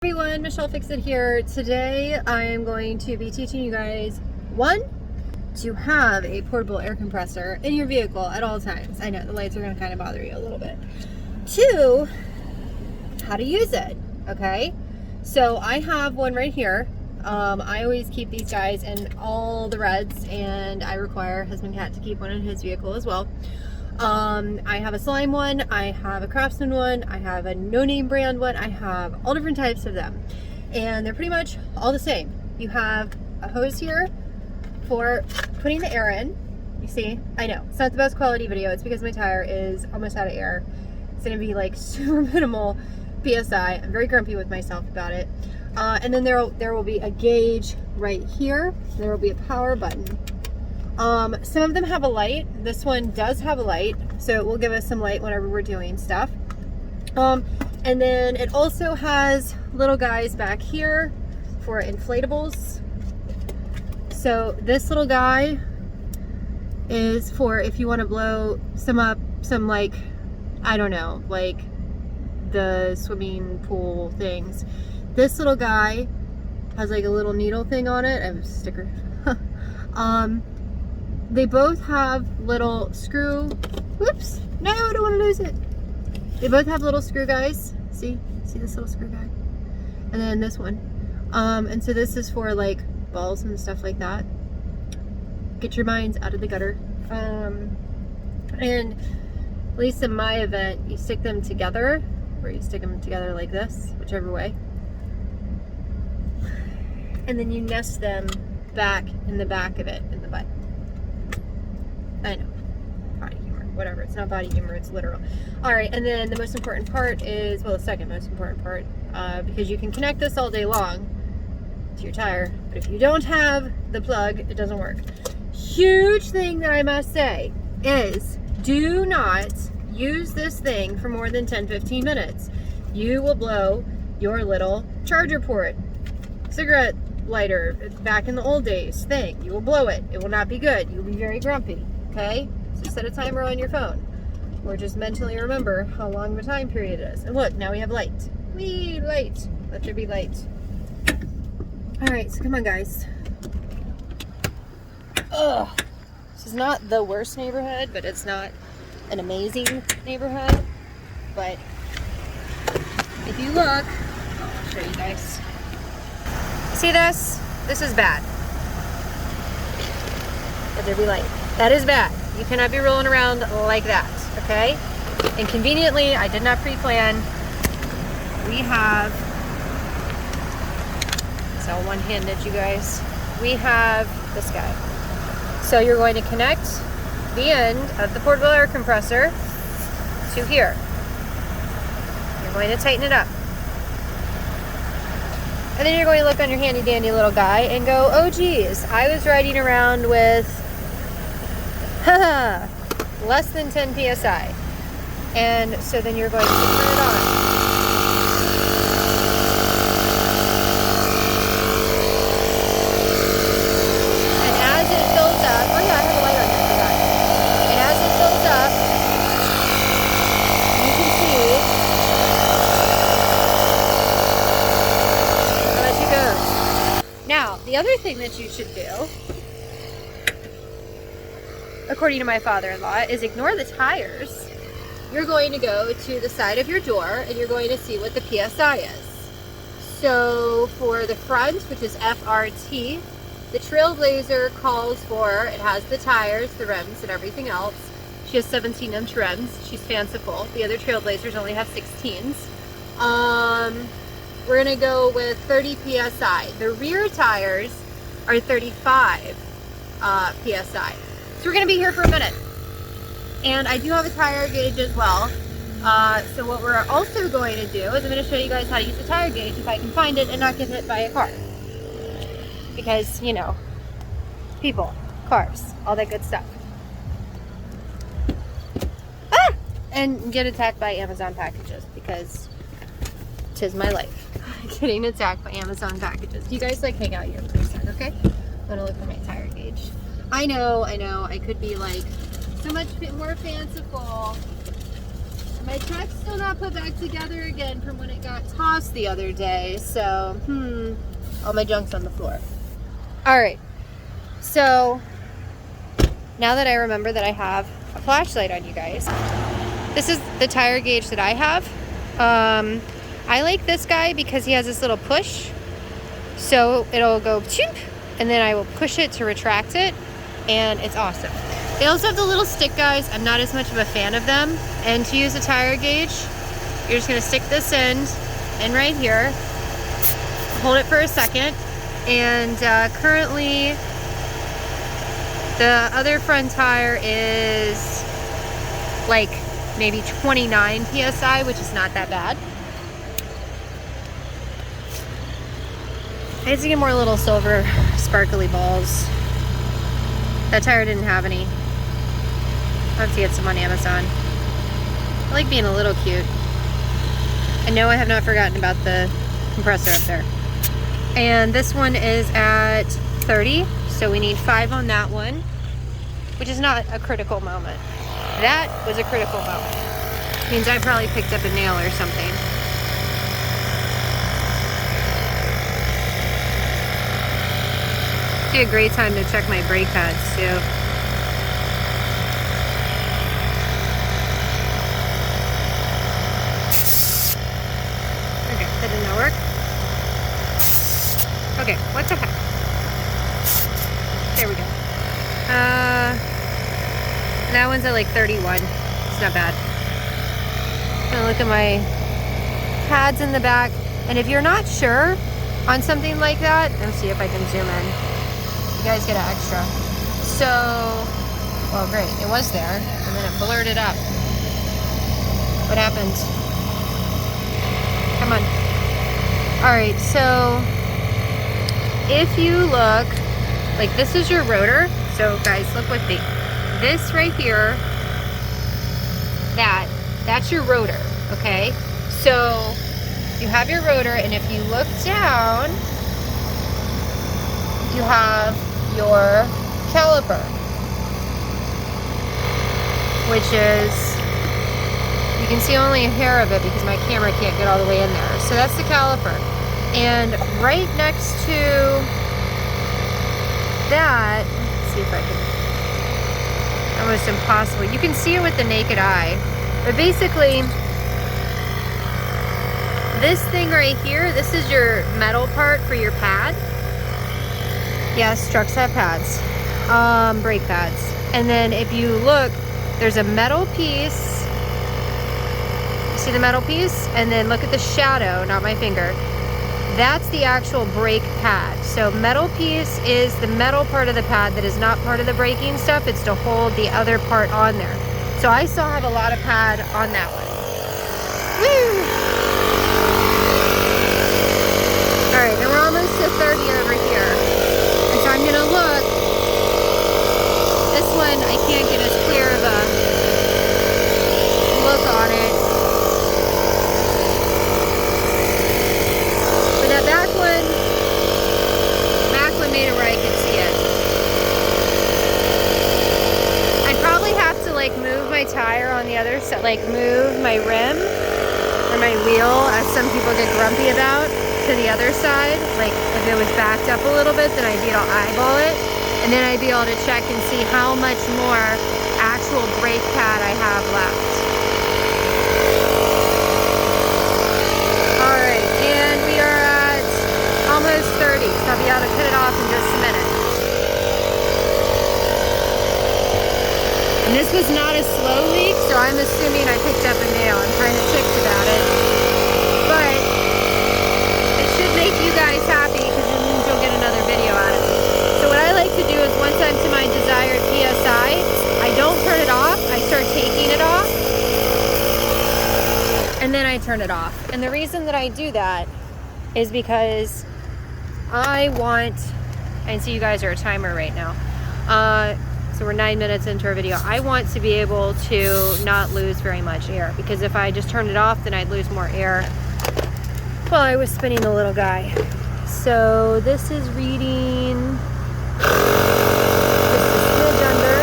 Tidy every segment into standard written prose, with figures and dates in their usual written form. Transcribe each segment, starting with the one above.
Everyone, Michelle Fix It here. Today I am going to be teaching you guys, one, to have a portable air compressor in your vehicle at all times. I know the lights are going to kind of bother you a little bit. Two, how to use it, okay? So I have one right here. I always keep these guys in all the reds, and I require husband cat to keep one in his vehicle as well. I have a Slime one, I have a Craftsman one, I have a no-name brand one, I have all different types of them. And they're pretty much all the same. You have a hose here for putting the air in. You see, I know, it's not the best quality video. It's because my tire is almost out of air. It's gonna be like super minimal PSI. I'm very grumpy with myself about it. And then there will be a gauge right here. There will be a power button. Some of them have a light. This one does have a light, so it will give us some light whenever we're doing stuff. And then it also has little guys back here for inflatables. So this little guy is for if you want to blow some like, I don't know, like the swimming pool things. This little guy has like a little needle thing on it. I have a sticker. They both have little screw, whoops, no, I don't want to lose it. They both have little screw guys. See this little screw guy? And then this one. And so this is for like balls and stuff like that. Get your minds out of the gutter. And at least in my event, you stick them together, or you stick them together like this, whichever way. And then you nest them back in the back of it, in the butt. I know, body humor, whatever. It's not body humor, it's literal. All right, and then the most important part is, well, the second most important part, because you can connect this all day long to your tire, but if you don't have the plug, it doesn't work. Huge thing that I must say is do not use this thing for more than 10-15 minutes. You will blow your little charger port. Cigarette lighter, back in the old days thing. You will blow it. It will not be good. You will be very grumpy. Okay? So set a timer on your phone. Or just mentally remember how long of a time period it is. And look, now we have light. Whee, light. Let there be light. Alright, so come on, guys. Ugh. This is not the worst neighborhood, but it's not an amazing neighborhood. But if you look, I'll show you guys. See this? This is bad. Let there be light. That is bad. You cannot be rolling around like that, okay? And conveniently, I did not pre-plan. We have, it's all one-handed, you guys. We have this guy. So you're going to connect the end of the portable air compressor to here. You're going to tighten it up. And then you're going to look on your handy dandy little guy and go, oh geez, I was riding around with less than 10 PSI. And so then you're going to turn it on. And as it fills up, oh yeah, I have a light on here for that. And as it fills up, you can see how much it goes. Now, the other thing that you should do, according to my father-in-law, is ignore the tires. You're going to go to the side of your door and you're going to see what the PSI is. So for the front, which is FRT, the Trailblazer calls for, it has the tires, the rims, and everything else. She has 17-inch rims. She's fanciful. The other Trailblazers only have 16s. We're going to go with 30 PSI. The rear tires are 35 PSI. So we're going to be here for a minute. And I do have a tire gauge as well. So what we're also going to do is I'm going to show you guys how to use the tire gauge if I can find it and not get hit by a car. Because, you know, people, cars, all that good stuff. Ah! And get attacked by Amazon packages because 'tis my life. Getting attacked by Amazon packages. You guys like hang out here for a sec, okay? I'm going to look for my tire gauge. I know, I could be like so much more fanciful. My truck's still not put back together again from when it got tossed the other day. So, all my junk's on the floor. All right. So, now that I remember that I have a flashlight on, you guys, this is the tire gauge that I have. I like this guy because he has this little push. So it'll go choop, and then I will push it to retract it, and it's awesome. They also have the little stick guys. I'm not as much of a fan of them. And to use a tire gauge, you're just gonna stick this in right here, hold it for a second, and currently the other front tire is like maybe 29 PSI, which is not that bad. I had to get more little silver sparkly balls. That tire didn't have any. I'll have to get some on Amazon. I like being a little cute. I know I have not forgotten about the compressor up there. And this one is at 30, so we need 5 on that one, which is not a critical moment. That was a critical moment. Means I probably picked up a nail or something. It'd be a great time to check my brake pads too. Okay, that did not work. Okay, what the heck? There we go. That one's at like 31. It's not bad. I'm gonna look at my pads in the back. And if you're not sure on something like that, let's see if I can zoom in. You guys get an extra. So, well, great. It was there, and then it blurred it up. What happened? Come on. All right, so if you look, like this is your rotor. So guys, look with me. This right here, that's your rotor, okay? So you have your rotor, and if you look down, you have your caliper, which is, you can see only a hair of it because my camera can't get all the way in there. So that's the caliper. And right next to that, let's see if I can, almost impossible. You can see it with the naked eye. But basically, this thing right here, this is your metal part for your pad. Yes, trucks have pads, brake pads. And then if you look, there's a metal piece. See the metal piece? And then look at the shadow, not my finger. That's the actual brake pad. So metal piece is the metal part of the pad that is not part of the braking stuff. It's to hold the other part on there. So I still have a lot of pad on that one. Woo! All right, and we're almost to 30 over here. So I'm gonna look. This one, I can't get as clear of a look on it. But that back one made it where I could see it. I'd probably have to like move my tire on the other side, like move my rim or my wheel, as some people get grumpy about, to the other side. Like if it was backed up a little bit, then I'd be able to eyeball it, and then I'd be able to check and see how much more actual brake pad I have left. All right, and we are at almost 30, so I'll be able to cut it off in just a minute. And this was not a slow leak, so I'm assuming I picked up a nail. I'm kind of ticked about it, but make you guys happy because it means you'll get another video out of it. So what I like to do is once I'm to my desired PSI, I don't turn it off, I start taking it off, and then I turn it off. And the reason that I do that is because I want, and see you guys are a timer right now, so we're 9 minutes into our video. I want to be able to not lose very much air, because if I just turned it off, then I'd lose more air while I was spinning the little guy. So this is reading just a smidge under.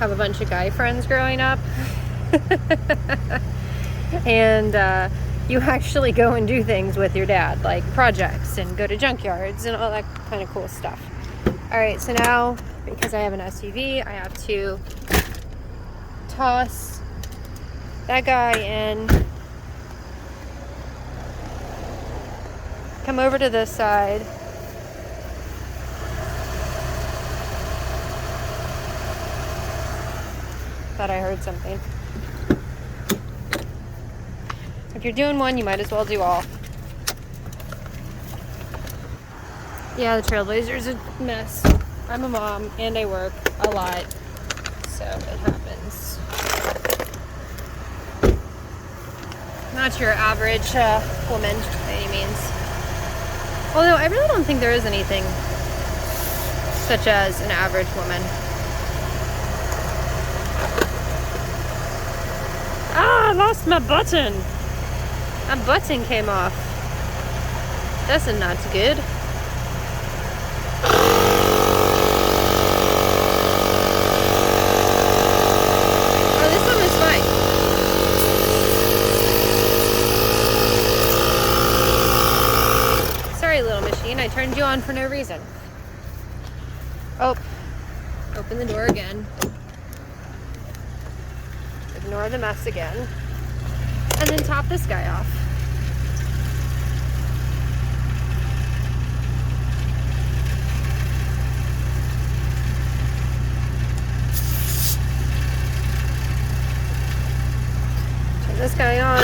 have a bunch of guy friends growing up. And you actually go and do things with your dad, like projects and go to junkyards and all that kind of cool stuff. All right, so now, because I have an SUV, I have to toss that guy in, come over to this side, thought I heard something. If you're doing one, you might as well do all. Yeah, the Trailblazer's a mess. I'm a mom and I work a lot, so it happens. Not your average woman by any means. Although I really don't think there is anything such as an average woman. Ah, I lost my button. My button came off. That's not good. Oh, this one is fine. Sorry, little machine. I turned you on for no reason. Oh, open the door again. Ignore the mess again. And then top this guy off. Turn this guy on.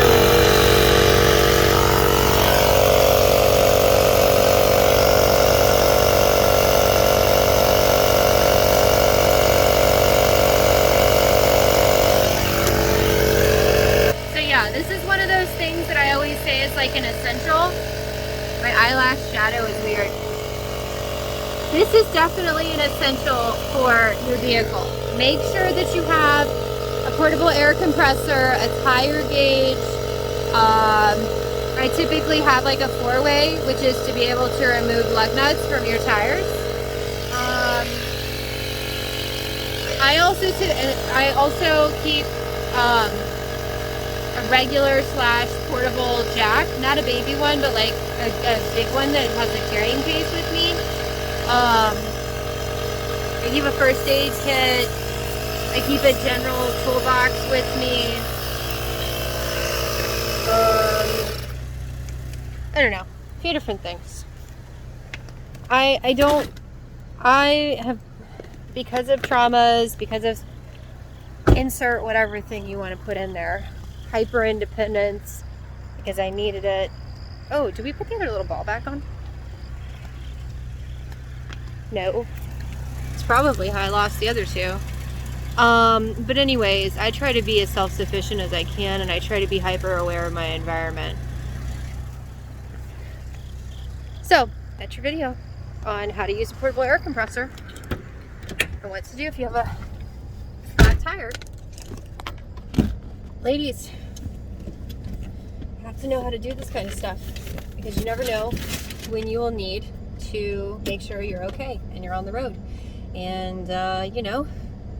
This is one of those things that I always say is like an essential. My eyelash shadow is weird. This is definitely an essential for your vehicle. Make sure that you have a portable air compressor, a tire gauge. I typically have like a 4-way, which is to be able to remove lug nuts from your tires. I also keep a regular / portable jack, not a baby one, but like a big one that has a carrying case with me. I keep a first aid kit. I keep a general toolbox with me. I don't know, a few different things. I have, because of traumas, because of insert whatever thing you want to put in there. Hyper independence, because I needed it. Oh, did we put the other little ball back on? No. It's probably how I lost the other two. But anyways, I try to be as self-sufficient as I can, and I try to be hyper aware of my environment. So, that's your video on how to use a portable air compressor and what to do if you have a flat tire. Ladies, you have to know how to do this kind of stuff, because you never know when you will need to make sure you're okay and you're on the road. And, you know,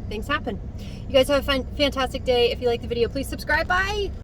things happen. You guys have a fantastic day. If you like the video, please subscribe. Bye!